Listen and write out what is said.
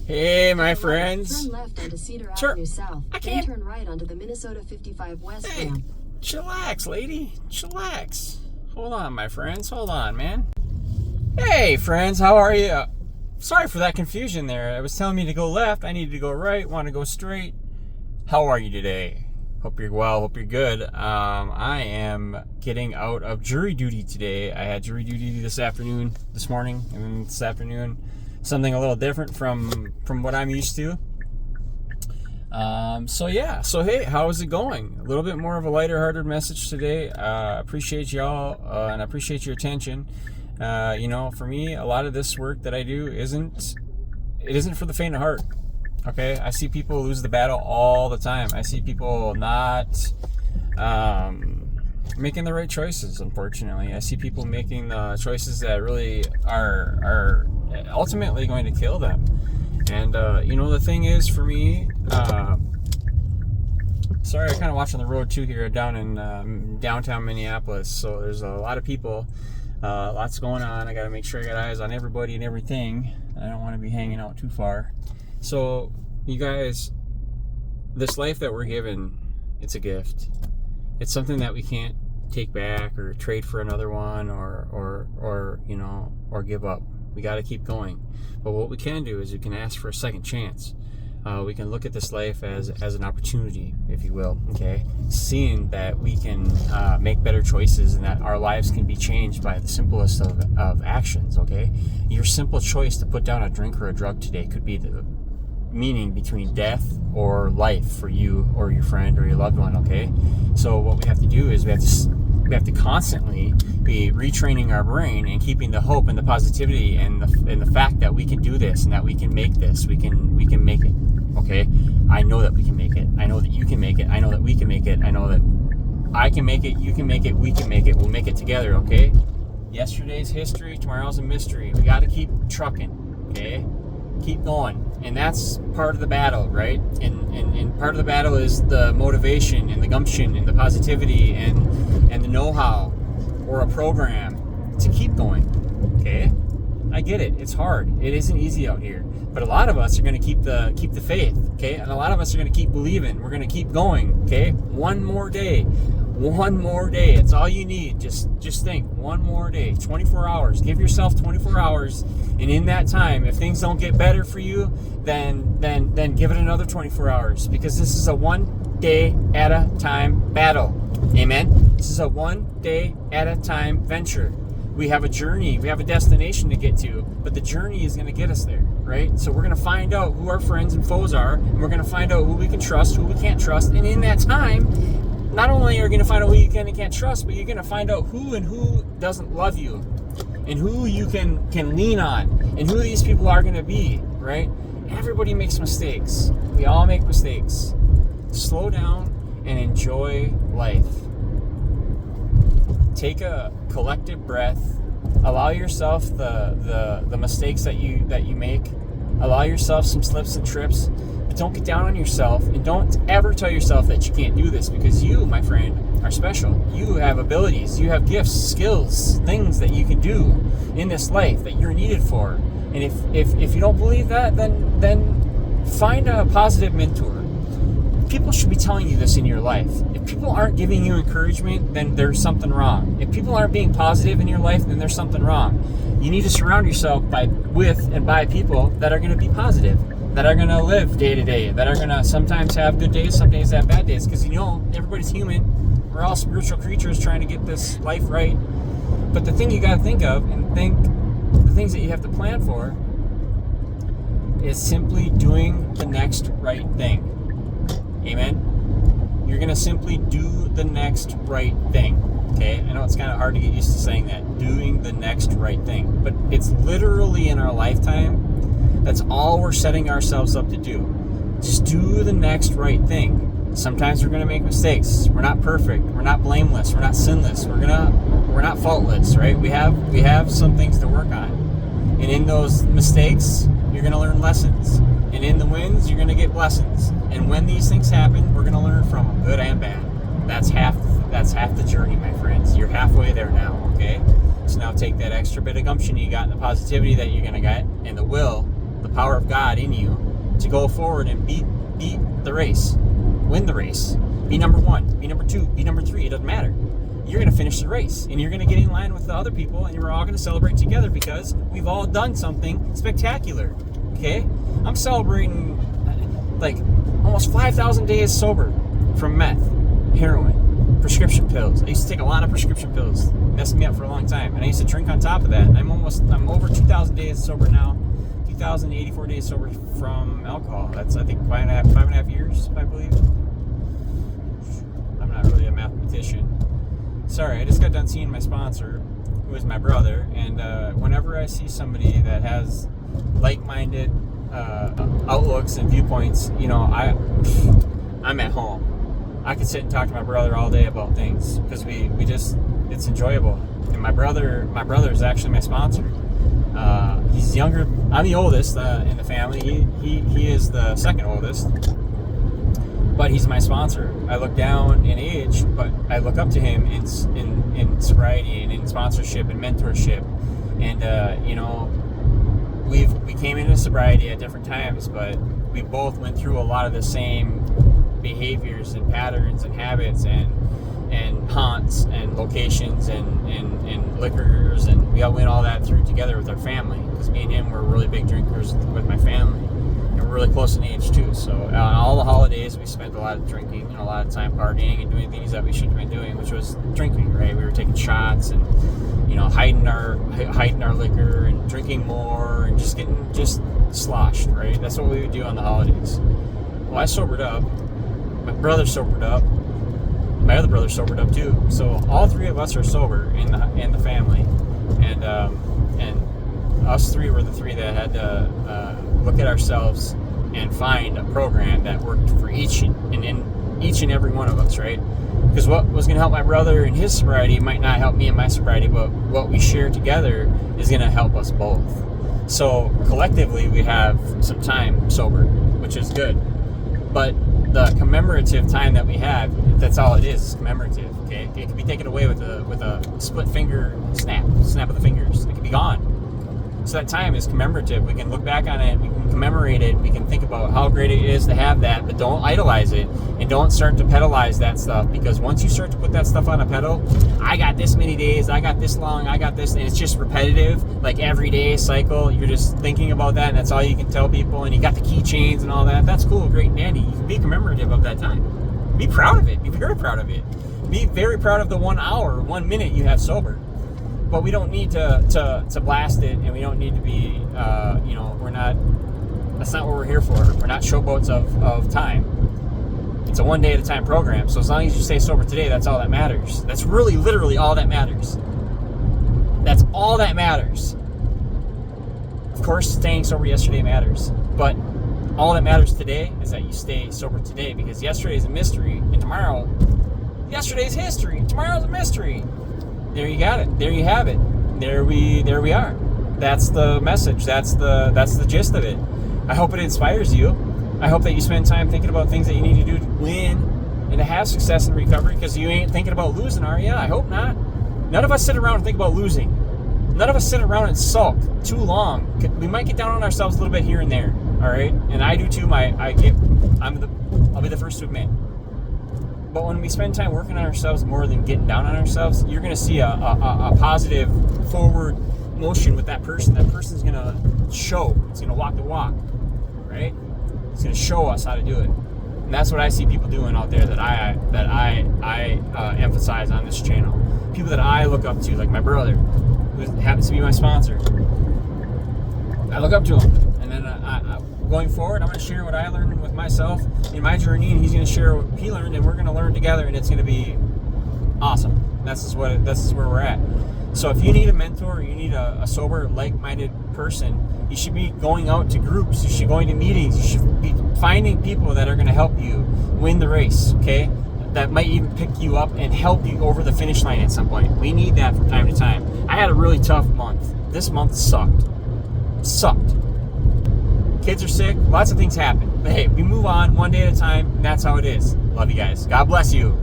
Hey, my friends. Turn left onto Cedar Sure. Avenue South. I Then can't. turn right onto the Minnesota 55 West Hey, ramp. chillax, lady. Chillax. Hold on, my friends. Hold on, man. Hey, friends. How are you? Sorry for that confusion there. It was telling me to go left. I needed to go right. Want to go straight. How are you today? Hope you're well. Hope you're good. I am getting out of jury duty today. I had jury duty this morning, and then this afternoon. Something a little different from what I'm used to. So hey, how is it going? A little bit more of a lighter-hearted message today. Appreciate y'all, and I appreciate your attention. For me, a lot of this work that I do isn't for the faint of heart. Okay, I see people lose the battle all the time. I see people not making the right choices, unfortunately. I see people making the choices that really are ultimately going to kill them. And the thing is, for me, sorry, I'm kind of watching the road too here down in downtown Minneapolis. So there's a lot of people, lots going on. I got to make sure I got eyes on everybody and everything. I don't want to be hanging out too far. So, you guys, this life that we're given, it's a gift. It's something that we can't take back or trade for another one or give up. We got to keep going. But what we can do is we can ask for a second chance. We can look at this life as an opportunity, if you will, okay? Seeing that we can make better choices and that our lives can be changed by the simplest of actions, okay? Your simple choice to put down a drink or a drug today could be the meaning between death or life for you or your friend or your loved one, okay? So what we have to do is we have to constantly be retraining our brain and keeping the hope and the positivity and the fact that we can do this and that we can make this. We can make it. Okay? I know that we can make it. I know that you can make it. I know that we can make it. I know that I can make it, you can make it, we can make it. We'll make it together, okay? Yesterday's history, tomorrow's a mystery. We got to keep trucking, okay? Keep going. And that's part of the battle, right? And part of the battle is the motivation and the gumption and the positivity and the know-how or a program to keep going, okay? I get it. It's hard. It isn't easy out here. But a lot of us are going to keep the faith, okay? And a lot of us are going to keep believing. We're going to keep going, okay? One more day. One more day. It's all you need. Just think. One more day. 24 hours. Give yourself 24 hours. And in that time, if things don't get better for you, then give it another 24 hours. Because this is a one day at a time battle. Amen? This is a one day at a time venture. We have a journey, we have a destination to get to, but the journey is going to get us there, right? So we're going to find out who our friends and foes are, and we're going to find out who we can trust, who we can't trust, and in that time, not only are you going to find out who you can and can't trust, but you're going to find out who and who doesn't love you, and who you can lean on, and who these people are going to be, right? Everybody makes mistakes. We all make mistakes. Slow down and enjoy life. Take a collective breath. Allow yourself the mistakes that you make. Allow yourself some slips and trips, but don't get down on yourself and don't ever tell yourself that you can't do this, because you, my friend, are special. You have abilities, you have gifts, skills, things that you can do in this life that you're needed for. And if you don't believe that, then find a positive mentor. People should be telling you this in your life. If people aren't giving you encouragement, then there's something wrong. If people aren't being positive in your life, then there's something wrong. You need to surround yourself with people that are going to be positive, that are going to live day to day, that are going to sometimes have good days, some days have bad days, because everybody's human. We're all spiritual creatures trying to get this life right. But the thing you got to think of and the things that you have to plan for is simply doing the next right thing. Amen? You're going to simply do the next right thing. Okay? I know it's kind of hard to get used to saying that. Doing the next right thing. But it's literally in our lifetime, that's all we're setting ourselves up to do. Just do the next right thing. Sometimes we're going to make mistakes. We're not perfect. We're not blameless. We're not sinless. We're not faultless, right? We have some things to work on. And in those mistakes, you're going to learn lessons. And in the wins, you're going to get blessings. And when these things happen, we're going to learn from them, good and bad. That's half the journey, my friends. You're halfway there now, okay? So now take that extra bit of gumption you got and the positivity that you're going to get and the will the power of God in you to go forward and beat the race, win the race, be number 1, be number 2, be number 3. It doesn't matter. You're going to finish the race, and you're going to get in line with the other people, and we're all going to celebrate together because we've all done something spectacular. Okay, I'm celebrating like almost 5,000 days sober from meth, heroin, prescription pills. I used to take a lot of prescription pills, messed me up for a long time, and I used to drink on top of that. I'm over 2,000 days sober now, 2,084 days sober from alcohol. That's, I think, five and a half years, I believe. I'm not really a mathematician. Sorry, I just got done seeing my sponsor, who is my brother, and whenever I see somebody that has like-minded outlooks and viewpoints, you know, I'm at home. I can sit and talk to my brother all day about things because we just, it's enjoyable. And my brother is actually my sponsor. He's younger. I'm the oldest in the family. He is the second oldest, but he's my sponsor. I look down in age, but I look up to him in sobriety and in sponsorship and mentorship. And you know, we came into sobriety at different times, but we both went through a lot of the same behaviors and patterns and habits and haunts and locations and liquors, and we all went all that through together with our family, because me and him were really big drinkers with my family, and we're really close in age too. So all the holidays we spent a lot of drinking and a lot of time partying and doing things that we shouldn't have been doing, which was drinking, right? We were taking shots and, you know, hiding our liquor and drinking more and just getting sloshed, right? That's what we would do on the holidays. Well, I sobered up. My brother sobered up. My other brother sobered up too. So all three of us are sober in the family, and us three were the three that had to look at ourselves and find a program that worked for each and every one of us, right? Because what was going to help my brother in his sobriety might not help me in my sobriety, but what we share together is going to help us both. So collectively, we have some time sober, which is good. But the commemorative time that we have, that's all it is commemorative. Okay, it can be taken away with a split finger snap of the fingers. It can be gone. So that time is commemorative. We can look back on it, we can commemorate it, we can think about how great it is to have that, but don't idolize it, and don't start to pedalize that stuff, because once you start to put that stuff on a pedal, I got this many days, I got this long, I got this, and it's just repetitive, like every day cycle, you're just thinking about that, and that's all you can tell people, and you got the keychains and all that. That's cool, great and dandy. You can be commemorative of that time. Be proud of it. Be very proud of it. Be very proud of the 1 hour, 1 minute you have sober. But we don't need to blast it, and we don't need to be, you know, that's not what we're here for. We're not showboats of time. It's a 1 day at a time program. So as long as you stay sober today, that's all that matters. That's really literally all that matters. That's all that matters. Of course, staying sober yesterday matters, but all that matters today is that you stay sober today, because yesterday is a mystery, and yesterday's history, tomorrow's a mystery. There you got it. There you have it. There we are. That's the message. That's the gist of it. I hope it inspires you. I hope that you spend time thinking about things that you need to do to win and to have success in recovery, because you ain't thinking about losing, are you? I hope not. None of us sit around and think about losing. None of us sit around and sulk too long. We might get down on ourselves a little bit here and there. All right, and I do too. I'll be the first to admit. But when we spend time working on ourselves more than getting down on ourselves, you're going to see a positive forward motion with that person. That person's going to show. It's going to walk the walk, right? It's going to show us how to do it. And that's what I see people doing out there that I emphasize on this channel. People that I look up to, like my brother, who happens to be my sponsor. I look up to him, and then going forward, I'm going to share what I learned with myself in my journey, and he's going to share what he learned, and we're going to learn together, and it's going to be awesome. This is where we're at. So if you need a mentor, or you need a sober, like-minded person, you should be going out to groups, you should be going to meetings, you should be finding people that are going to help you win the race, okay? That might even pick you up and help you over the finish line at some point. We need that from time to time. I had a really tough month. This month sucked. Kids are sick, lots of things happen. But hey, we move on 1 day at a time, and that's how it is. Love you guys. God bless you.